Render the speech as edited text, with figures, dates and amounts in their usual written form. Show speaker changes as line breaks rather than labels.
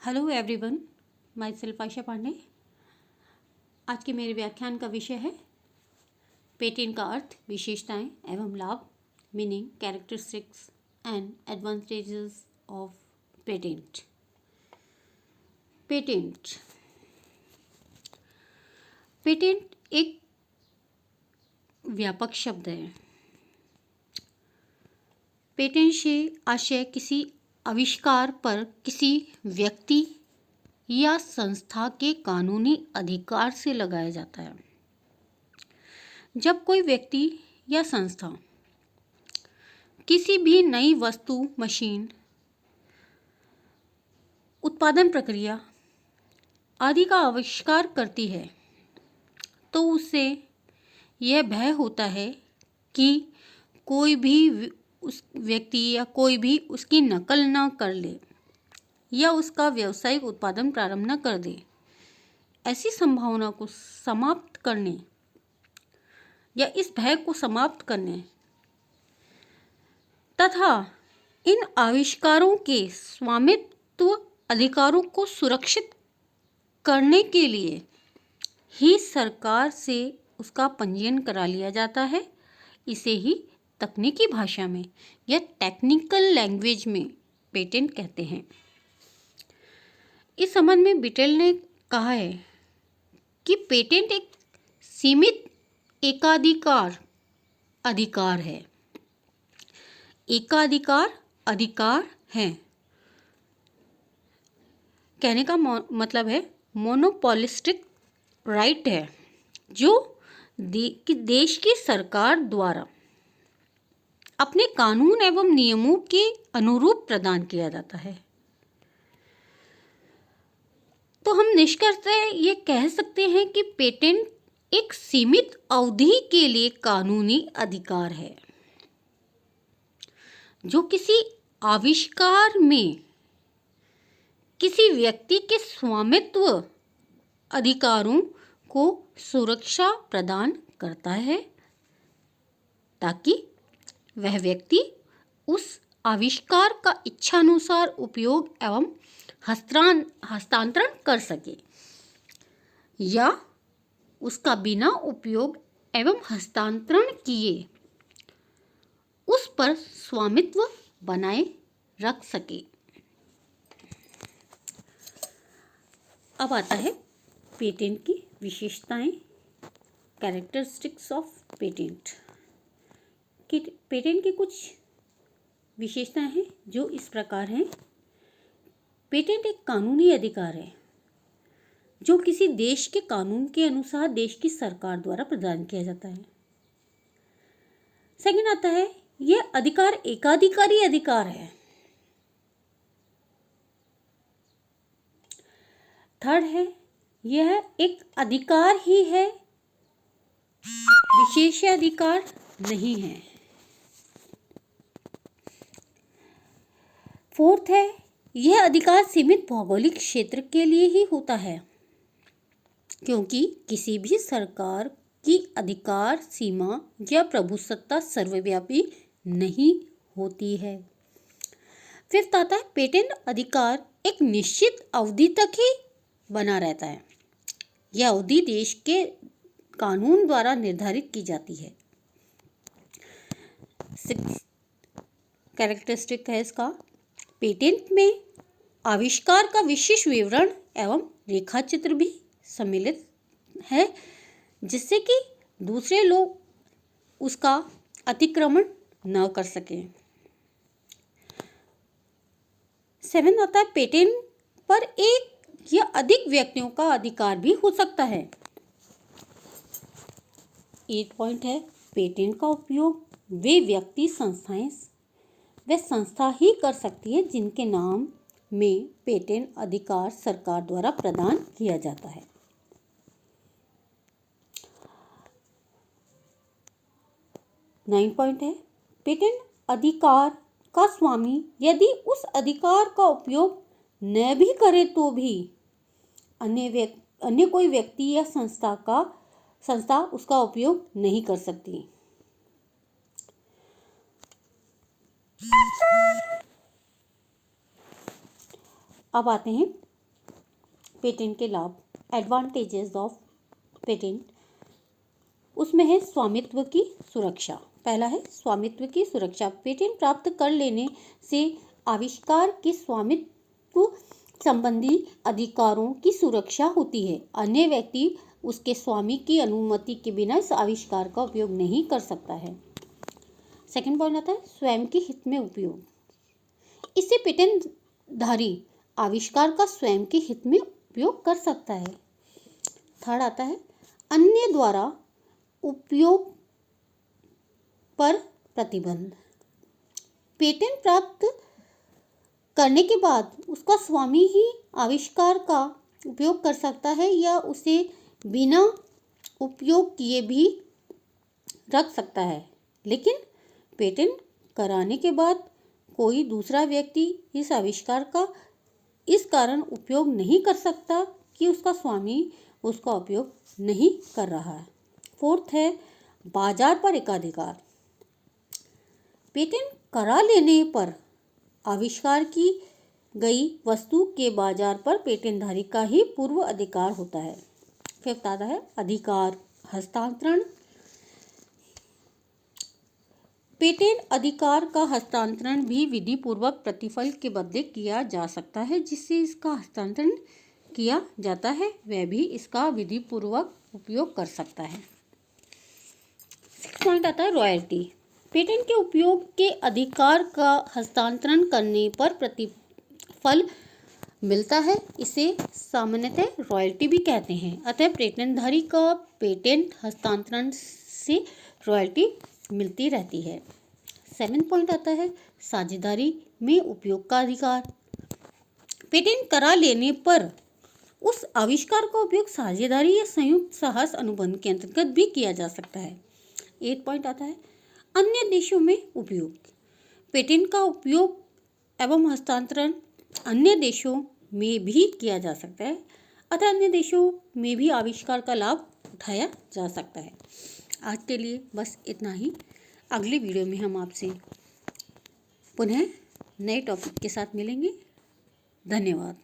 Hello everyone, my self आशा पांडे। आज के मेरे व्याख्यान का विषय है पेटेंट का अर्थ, विशेषताएं एवं लाभ, meaning, characteristics and advantages of patent. Patent एक व्यापक शब्द है। पेटेंट से आशय किसी आविष्कार पर किसी व्यक्ति या संस्था के कानूनी अधिकार से लगाया जाता है। जब कोई व्यक्ति या संस्था किसी भी नई वस्तु, मशीन, उत्पादन प्रक्रिया आदि का आविष्कार करती है तो उससे यह भय होता है कि कोई भी उस व्यक्ति या कोई भी उसकी नकल न कर ले या उसका व्यावसायिक उत्पादन प्रारंभ न कर दे। ऐसी संभावना को समाप्त करने या इस भय को समाप्त करने तथा इन आविष्कारों के स्वामित्व अधिकारों को सुरक्षित करने के लिए ही सरकार से उसका पंजीयन करा लिया जाता है। इसे ही तकनीकी भाषा में या टेक्निकल लैंग्वेज में पेटेंट कहते हैं। इस संबंध में बिटेल ने कहा है कि पेटेंट एक सीमित एकाधिकार अधिकार है। एकाधिकार अधिकार है कहने का मतलब है मोनोपोलिस्टिक राइट है जो देश की सरकार द्वारा अपने कानून एवं नियमों के अनुरूप प्रदान किया जाता है। तो हम निष्कर्षतः ये कह सकते हैं कि पेटेंट एक सीमित अवधि के लिए कानूनी अधिकार है जो किसी आविष्कार में किसी व्यक्ति के स्वामित्व अधिकारों को सुरक्षा प्रदान करता है ताकि वह व्यक्ति उस आविष्कार का इच्छानुसार उपयोग एवं हस्तांतरण कर सके या उसका बिना उपयोग एवं हस्तांतरण किए उस पर स्वामित्व बनाए रख सके। अब आता है पेटेंट की विशेषताएं, कैरेक्टरिस्टिक्स ऑफ पेटेंट। पेटेंट की कुछ विशेषताएं हैं जो इस प्रकार हैं। पेटेंट एक कानूनी अधिकार है जो किसी देश के कानून के अनुसार देश की सरकार द्वारा प्रदान किया जाता है। सेकंड आता है, यह अधिकार एकाधिकारी अधिकार है। थर्ड है, यह एक अधिकार ही है, विशेषाधिकार नहीं है। फोर्थ है, यह अधिकार सीमित भौगोलिक क्षेत्र के लिए ही होता है क्योंकि किसी भी सरकार की अधिकार सीमा या प्रभुसत्ता सर्वव्यापी नहीं होती है। फिफ्थ आता है, पेटेंट अधिकार एक निश्चित अवधि तक ही बना रहता है। यह अवधि देश के कानून द्वारा निर्धारित की जाती है। सिक्स कैरेक्टरिस्टिक है इसका, पेटेंट में आविष्कार का विशेष विवरण एवं रेखाचित्र भी सम्मिलित है जिससे कि दूसरे लोग उसका अतिक्रमण न कर सकें। सेवन आता है, पेटेंट पर एक या अधिक व्यक्तियों का अधिकार भी हो सकता है। 8 पॉइंट है, पेटेंट का उपयोग वे व्यक्ति, संस्थाएं व संस्था ही कर सकती है जिनके नाम में पेटेंट अधिकार सरकार द्वारा प्रदान किया जाता है। 9 पॉइंट है, पेटेंट अधिकार का स्वामी यदि उस अधिकार का उपयोग न भी करे तो भी अन्य कोई व्यक्ति या संस्था उसका उपयोग नहीं कर सकती। अब आते हैं पेटेंट के लाभ, एडवांटेजेस ऑफ पेटेंट, उसमें है स्वामित्व की सुरक्षा। पहला है स्वामित्व की सुरक्षा। पेटेंट प्राप्त कर लेने से आविष्कार के स्वामित्व संबंधी अधिकारों की सुरक्षा होती है। अन्य व्यक्ति उसके स्वामी की अनुमति के बिना इस आविष्कार का उपयोग नहीं कर सकता है। सेकंड पॉइंट आता है स्वयं के हित में उपयोग। इससे पेटेंट धारी आविष्कार का स्वयं के हित में उपयोग कर सकता है। थर्ड आता है अन्य द्वारा उपयोग पर प्रतिबंध। पेटेंट प्राप्त करने के बाद उसका स्वामी ही आविष्कार का उपयोग कर सकता है या उसे बिना उपयोग किए भी रख सकता है, लेकिन पेटेंट कराने के बाद कोई दूसरा व्यक्ति इस आविष्कार का इस कारण उपयोग नहीं कर सकता कि उसका स्वामी उसका उपयोग नहीं कर रहा है। फोर्थ है बाजार पर एकाधिकार। पेटेंट करा लेने पर आविष्कार की गई वस्तु के बाजार पर पेटेंटधारी का ही पूर्व अधिकार होता है। फिफ्थ आता है अधिकार हस्तांतरण। पेटेंट अधिकार का हस्तांतरण भी विधि पूर्वक प्रतिफल के बदले किया जा सकता है। जिससे इसका हस्तांतरण किया जाता है वह भी इसका विधि पूर्वक उपयोग कर सकता है। सिक्स पॉइंट आता है रॉयल्टी। पेटेंट के उपयोग के अधिकार का हस्तांतरण करने पर प्रतिफल मिलता है। इसे सामान्यतः रॉयल्टी भी कहते हैं। अतः पेटेंटधारी का पेटेंट हस्तांतरण से रॉयल्टी मिलती रहती है। सेवन पॉइंट आता है साझेदारी में उपयोग का अधिकार। पेटेंट करा लेने पर उस आविष्कार का उपयोग साझेदारी या संयुक्त साहस अनुबंध के अंतर्गत भी किया जा सकता है। 8 पॉइंट आता है अन्य देशों में उपयोग। पेटेंट का उपयोग एवं हस्तांतरण अन्य देशों में भी किया जा सकता है, अतः अन्य देशों में भी आविष्कार का लाभ उठाया जा सकता है। आज के लिए बस इतना ही। अगली वीडियो में हम आपसे पुनः नए टॉपिक के साथ मिलेंगे। धन्यवाद।